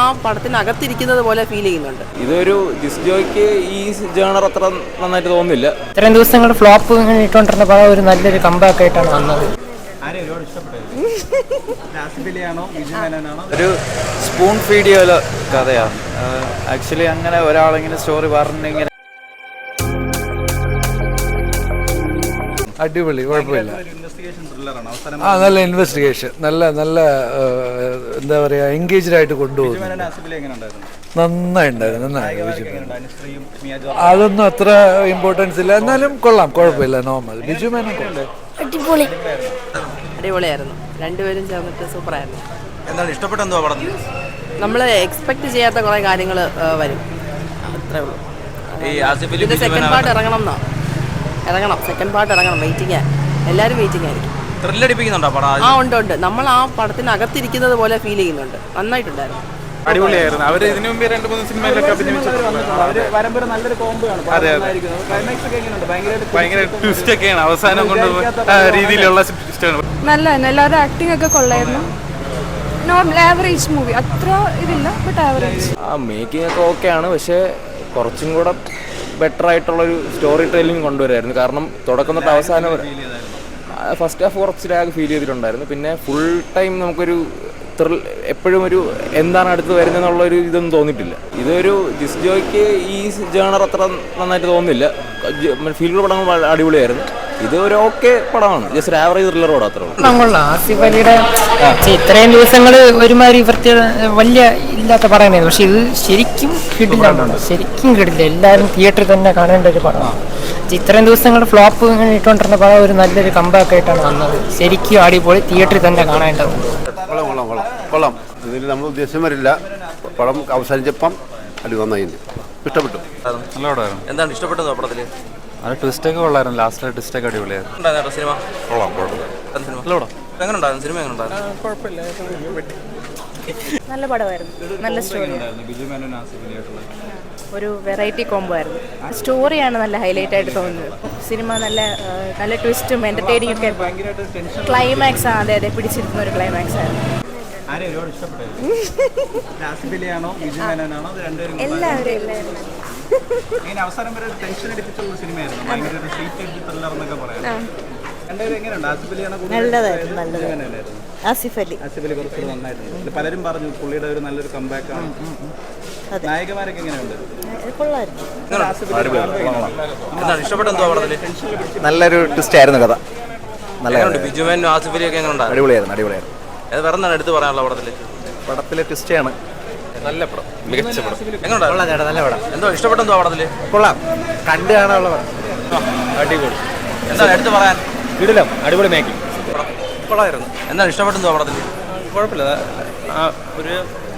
ആ പടത്തിനകത്തിരിക്കുന്നത് പോലെ ഫീൽ ചെയ്യുന്നുണ്ട്. ഇതൊരു ജിസ്ജോയ്ക്ക് ഈ ജേണർ അത്ര നന്നായിട്ട് തോന്നുന്നില്ല. ഇത്രയും ദിവസങ്ങൾ ഫ്ലോപ്പ് ഇട്ടുകൊണ്ടിരുന്ന പടം ഒരു നല്ലൊരു കമ്പാക്ക് ആയിട്ടാണ് വന്നത്. ഒരു സ്പൂൺ ഫീഡ് പോലെ കഥയാണ്. ആക്ച്വലി അങ്ങനെ ഒരാളിങ്ങനെ സ്റ്റോറി പറഞ്ഞിങ്ങനെ അടിപൊളി, കുഴപ്പമില്ല. നല്ല ഇൻവെസ്റ്റിഗേഷൻ, നല്ല നല്ല എന്താ പറയുക, എൻഗേജ്ഡ് ആയിട്ട് കൊണ്ടുപോകുന്നു. നന്നായിട്ടുണ്ടായിരുന്നു. അതൊന്നും അത്ര ഇമ്പോർട്ടൻസ് ഇല്ല, എന്നാലും കൊള്ളാം, കുഴപ്പമില്ല, നോർമൽ. ബിജു മേനോൻ അടിപൊളിയായിരുന്നു. രണ്ടുപേരും ചേർന്നിട്ട് സൂപ്പറായിരുന്നു. എന്താണ് ഇഷ്ടപ്പെട്ടെന്തോ പടം? നമ്മൾ എക്സ്പെക്ട് ചെയ്യാത്ത കുറേ കാര്യങ്ങൾ വരും, അത്രേ ഉള്ളൂ. ഇതിന്റെ സെക്കൻഡ് പാർട്ട് ഇറങ്ങണം, സെക്കൻഡ് പാർട്ട് ഇറങ്ങണം. വെയിറ്റിംഗ്, എല്ലാവരും വെയിറ്റിംഗ് ആയിരിക്കും. ത്രില്ലടിപ്പിക്കുന്നുണ്ടോ പടം? ഉണ്ട്. നമ്മൾ ആ പടത്തിനകത്തിരിക്കുന്നത് പോലെ ഫീൽ ചെയ്യുന്നുണ്ട്. നന്നായിട്ടുണ്ടായിരുന്നു. അടിപൊളിയായിരുന്നു. അവർ ഇതിനു മുമ്പ് 2-3 സിനിമയിലൊക്കെ ഭയങ്കര ട്വിസ്റ്റ് ഒക്കെയാണ് അവസാനം കൊണ്ട് രീതിയിലുള്ള ട്വിസ്റ്റാണ്. നല്ലതാണ്. എല്ലാവരും ആക്ടിംഗ് ഒക്കെ കൊള്ളായിരുന്നു. നോർമൽ ആവറേജ് മൂവി, അത്ര ഇതില്ല, ബട്ട് ആവറേജ്. മേക്കിംഗ് ഒക്കെ ഓക്കെയാണ്, പക്ഷേ കുറച്ചും കൂടെ ബെറ്റർ ആയിട്ടുള്ളൊരു സ്റ്റോറി ടെല്ലിങ് കൊണ്ടുവരായിരുന്നു. കാരണം തുടക്കം തൊട്ട് അവസാനം ഫസ്റ്റ് ഹാഫ് കുറച്ച് ലാഗ് ഫീൽ ചെയ്തിട്ടുണ്ടായിരുന്നു. പിന്നെ ഫുൾ ടൈം നമുക്കൊരു എപ്പോഴും ഒരു എന്താണ് അടുത്ത് വരുന്നതെന്നുള്ളൊരു ഇതൊന്നും തോന്നിയിട്ടില്ല. ഇതൊരു ജിസ്ജോയ്ക്ക് ഈ ജേണർ അത്ര നന്നായിട്ട് തോന്നുന്നില്ല. ഫീൽഡ് പടങ്ങൾ അടിപൊളിയായിരുന്നു. ഇത് ഒരു ഓക്കെ പടമാണ്, ജസ്റ്റ് ഒരു ആവറേജ് ത്രില്ലർ പടം, അത്ര കൊള്ളാം. ആസിഫ് അലിയുടെ ഇത്രയും ദിവസങ്ങൾ ഒരുമാതിരി വലിയ ഇല്ലാത്ത പടമായിരുന്നു, പക്ഷെ ഇത് ശരിക്കും കിടില്ല. എല്ലാവരും തിയേറ്ററിൽ തന്നെ കാണേണ്ട ഒരു പടമാണ്. ഇത്രയും ദിവസങ്ങൾ ഫ്ലോപ്പ് ഇട്ടുകൊണ്ടിരുന്ന പടം ഒരു നല്ലൊരു കമ്പാക്ക് ആയിട്ടാണ് വന്നത്. ശരിക്കും അടിപൊളി, തിയേറ്ററിൽ തന്നെ കാണേണ്ടത്. കൊള്ളാം. ഇതിൽ നമ്മൾ ഉദ്ദേശം വരില്ല. പടം അവസാനിച്ചപ്പം അത് നന്നായിരുന്നു, ഇഷ്ടപ്പെട്ടു. നല്ല പടമായിരുന്നു. എന്താണ് ഇഷ്ടപ്പെട്ടത് പടത്തിൽ? അത് ട്വിസ്റ്റൊക്കെ കൊള്ളായിരുന്നു. ലാസ്റ്റ് ട്വിസ്റ്റൊക്കെ അടിപൊളിയായിരുന്നു. സിനിമ കൊള്ളാം, എങ്ങനെയുണ്ടായിരുന്നു? സിനിമ എങ്ങനെയുണ്ടായിരുന്നു? കുഴപ്പമില്ല, നല്ല പടമായിരുന്നു. നല്ല സ്റ്റോറി, ഒരു വെറൈറ്റി കോംബോ ആയിരുന്നു. സ്റ്റോറിയാണ് നല്ല ഹൈലൈറ്റ് ആയിട്ട് തോന്നുന്നത്. സിനിമ നല്ല ട്വിസ്റ്റും എൻ്റർടൈനിങ് ഒക്കെ. ക്ലൈമാക്സ്, അതെ, പിടിച്ചിരുന്ന ഒരു ക്ലൈമാക്സ് ആയിരുന്നു. എല്ലാവരും ആസിഫ് അലി പലരും പറഞ്ഞു പുള്ളിയുടെ ഒരു നല്ലൊരു കംബാക്ക് ആണ്. നായകന്മാരൊക്കെ എങ്ങനെയുണ്ട്? നല്ലൊരു ട്വിസ്റ്റ് ആയിരുന്നു കഥ. ബിജു മേനോനും ആസിഫ് അലിയും ഒക്കെ എങ്ങനെയുണ്ടായിരുന്നു? അടിപൊളിയായിരുന്നു. വേറെ എന്താണ് എടുത്ത് പറയാനുള്ള പടത്തിലെ ട്വിസ്റ്റാണ്. നല്ല പടം, മികച്ച പടം. എങ്ങനെയുണ്ടായിരുന്നു? നല്ല പടം. എന്തോ ഇഷ്ടപ്പെട്ടെന്തോ പടത്തില്? കൊള്ളാം, കണ്ടു കാണാനുള്ള പടം. അടിപൊളി. എന്താണ് എടുത്ത് പറയാൻ? കിടിലം, അടിപൊളി മേക്കിംഗ്. കൊള്ളായിരുന്നു. എന്താണ് ഇഷ്ടപ്പെട്ടെന്തോ പടത്തില്? കുഴപ്പമില്ല, ഒരു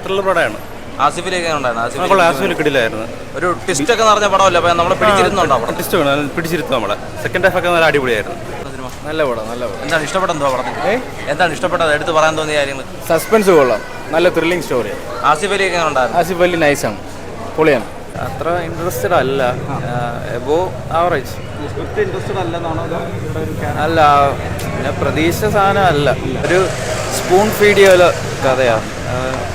ത്രില്ലർ പടമാണ്. ആസിഫ് അലി ഒക്കെ ഉണ്ടായിരുന്നു. ആസിഫ് കിടിലായിരുന്നു. ഒരു ട്വിസ്റ്റ് ഒക്കെ നിറഞ്ഞ പടമല്ല, അപ്പൊ നമ്മളെ പിടിച്ചിരുന്നുണ്ടോ? പിടിച്ചിരുന്നു. നമ്മളെ സെക്കൻഡ് ഹാഫ് ഒക്കെ നല്ല അടിപൊളിയായിരുന്നു. നല്ല പടം. എന്താണ് ഇഷ്ടപ്പെട്ടെന്തോ പടത്തിൽ? എന്താണ് ഇഷ്ടപ്പെട്ടത്? എടുത്ത് പറയാൻ തോന്നിയ കാര്യങ്ങൾ? സസ്പെൻസ് കൊള്ളാം, നല്ല ത്രില്ലിംഗ് സ്റ്റോറി. ആസിഫ് അലി ഒക്കെ ഉണ്ടായിരുന്നു. ആസിഫ് അലി നൈസാണ്, പൊളിയാണ്. അത്ര ഇൻട്രസ്റ്റഡ് അല്ല, എബോ ആവറേജ്. അല്ല, പിന്നെ പ്രതീക്ഷിച്ച സാധനം അല്ല. ഒരു സ്പൂൺ ഫീഡ് പോലെ കഥയാണ്.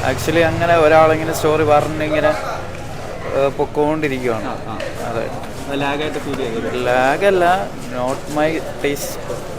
ആക്ച്വലി അങ്ങനെ ഒരാളിങ്ങനെ സ്റ്റോറി പറഞ്ഞിങ്ങനെ പൊക്കോണ്ടിരിക്കുകയാണ്. അതെ, ലാഗല്ല, നോട്ട് മൈ ടേസ്റ്റ്.